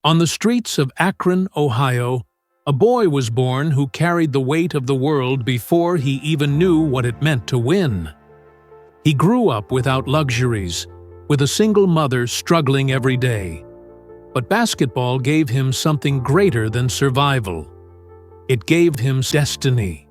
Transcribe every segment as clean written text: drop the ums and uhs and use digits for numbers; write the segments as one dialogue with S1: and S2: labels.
S1: On the streets of Akron, Ohio, a boy was born who carried the weight of the world before he even knew what it meant to win. He grew up without luxuries, with a single mother struggling every day. But basketball gave him something greater than survival. It gave him destiny.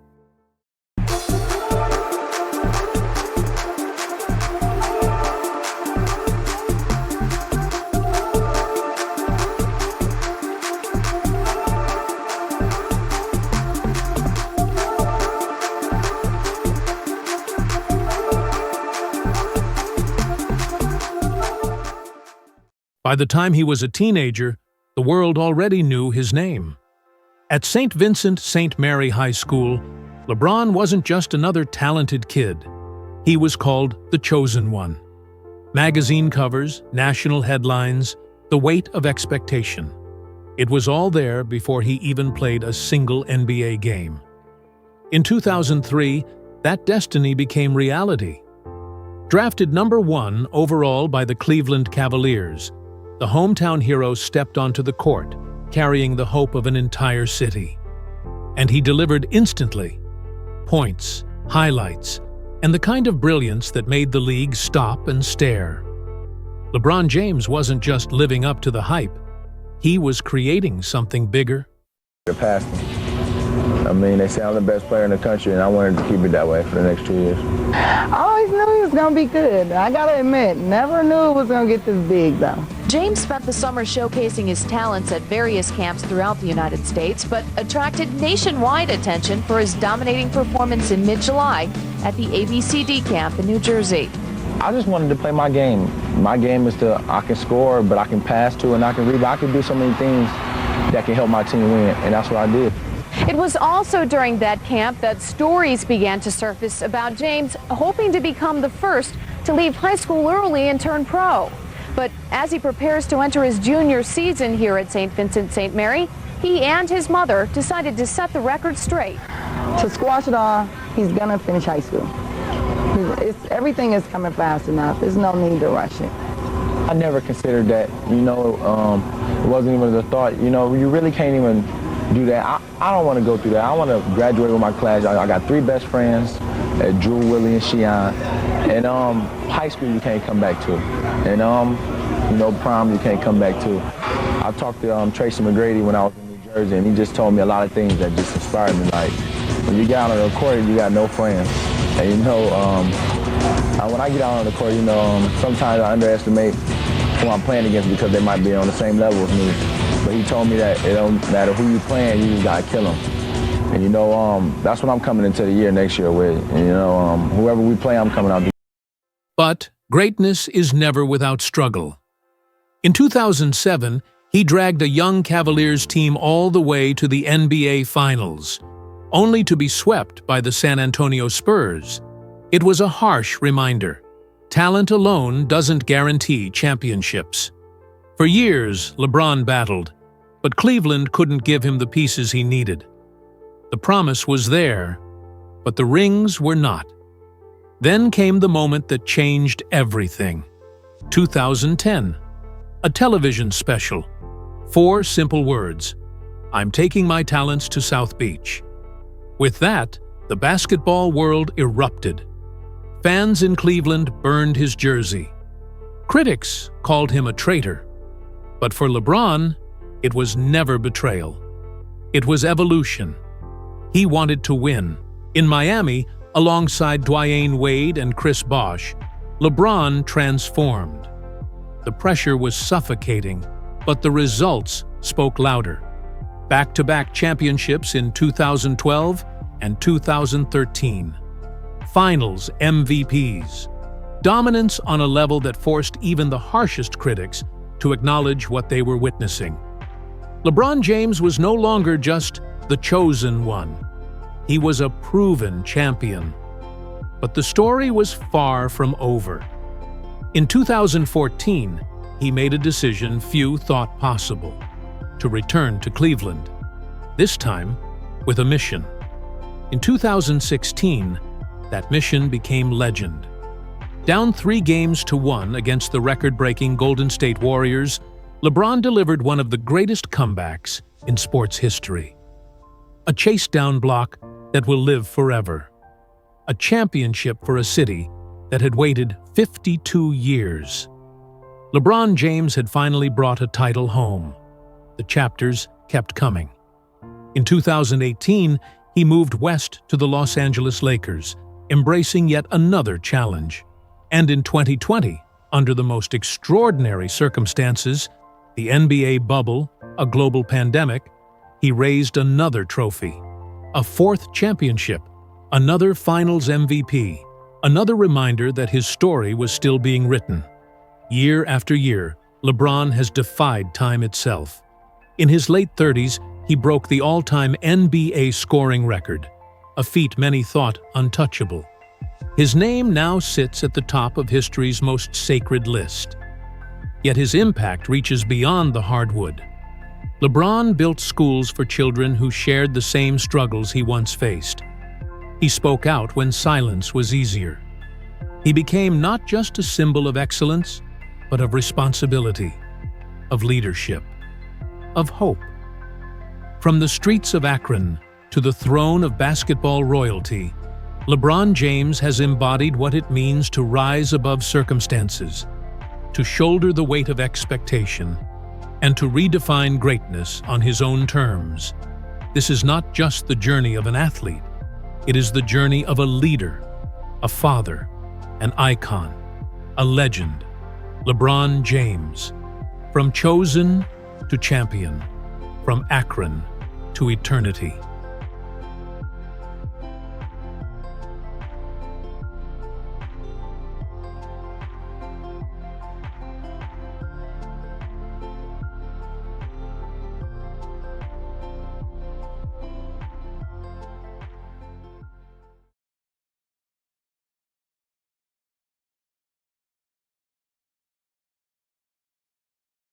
S1: By the time he was a teenager, the world already knew his name. At St. Vincent St. Mary High School, LeBron wasn't just another talented kid. He was called the Chosen One. Magazine covers, national headlines, the weight of expectation. It was all there before he even played a single NBA game. In 2003, that destiny became reality. Drafted #1 overall by the Cleveland Cavaliers, the hometown hero stepped onto the court, carrying the hope of an entire city. And he delivered instantly. Points, highlights, and the kind of brilliance that made the league stop and stare. LeBron James wasn't just living up to the hype. He was creating something bigger.
S2: They passed me. I mean, they say I'm the best player in the country, and I wanted to keep it that way for the next 2 years.
S3: I always knew he was going to be good. I got to admit, never knew it was going to get this big, though.
S4: James spent the summer showcasing his talents at various camps throughout the United States, but attracted nationwide attention for his dominating performance in mid-July at the ABCD camp in New Jersey.
S2: I just wanted to play my game. My game is I can score, but I can pass too, and I can rebound. I can do so many things that can help my team win, and that's what I did.
S4: It was also during that camp that stories began to surface about James hoping to become the first to leave high school early and turn pro. But as he prepares to enter his junior season here at St. Vincent St. Mary, he and his mother decided to set the record straight.
S3: To squash it all, he's going to finish high school. Everything is coming fast enough. There's no need to rush it.
S2: I never considered that. It wasn't even the thought. You really can't even do that. I don't want to go through that. I want to graduate with my class. I got 3 best friends at Drew, Willie, and Sheon. And high school you can't come back to. And prom you can't come back to. I talked to Tracy McGrady when I was in New Jersey, and he just told me a lot of things that just inspired me. Like, when you get out on the court, you got no friends. And when I get out on the court, sometimes I underestimate who I'm playing against because they might be on the same level as me. But he told me that it don't matter who you playing, you just gotta kill them. And that's what I'm coming into the year next year with. And whoever we play, I'm coming out.
S1: But greatness is never without struggle. In 2007, he dragged a young Cavaliers team all the way to the NBA Finals, only to be swept by the San Antonio Spurs. It was a harsh reminder. Talent alone doesn't guarantee championships. For years, LeBron battled, but Cleveland couldn't give him the pieces he needed. The promise was there, but the rings were not. Then came the moment that changed everything. 2010. A television special. 4 simple words. I'm taking my talents to South Beach. With that, the basketball world erupted. Fans in Cleveland burned his jersey. Critics called him a traitor. But for LeBron, it was never betrayal. It was evolution. He wanted to win. In Miami, alongside Dwyane Wade and Chris Bosh, LeBron transformed. The pressure was suffocating, but the results spoke louder. Back-to-back championships in 2012 and 2013. Finals MVPs. Dominance on a level that forced even the harshest critics to acknowledge what they were witnessing. LeBron James was no longer just the chosen one. He was a proven champion. But the story was far from over. In 2014, he made a decision few thought possible: to return to Cleveland, this time with a mission. In 2016, that mission became legend. Down 3-1 against the record-breaking Golden State Warriors, LeBron delivered one of the greatest comebacks in sports history. A chase-down block that will live forever. A championship for a city that had waited 52 years. LeBron James had finally brought a title home. The chapters kept coming. In 2018, he moved west to the Los Angeles Lakers, embracing yet another challenge. And in 2020, under the most extraordinary circumstances, the NBA bubble, a global pandemic, he raised another trophy, a fourth championship, another Finals MVP, another reminder that his story was still being written. Year after year, LeBron has defied time itself. In his late 30s, he broke the all-time NBA scoring record, a feat many thought untouchable. His name now sits at the top of history's most sacred list. Yet his impact reaches beyond the hardwood. LeBron built schools for children who shared the same struggles he once faced. He spoke out when silence was easier. He became not just a symbol of excellence, but of responsibility, of leadership, of hope. From the streets of Akron to the throne of basketball royalty, LeBron James has embodied what it means to rise above circumstances, to shoulder the weight of expectation, and to redefine greatness on his own terms. This is not just the journey of an athlete. It is the journey of a leader, a father, an icon, a legend. LeBron James. From chosen to champion, from Akron to eternity.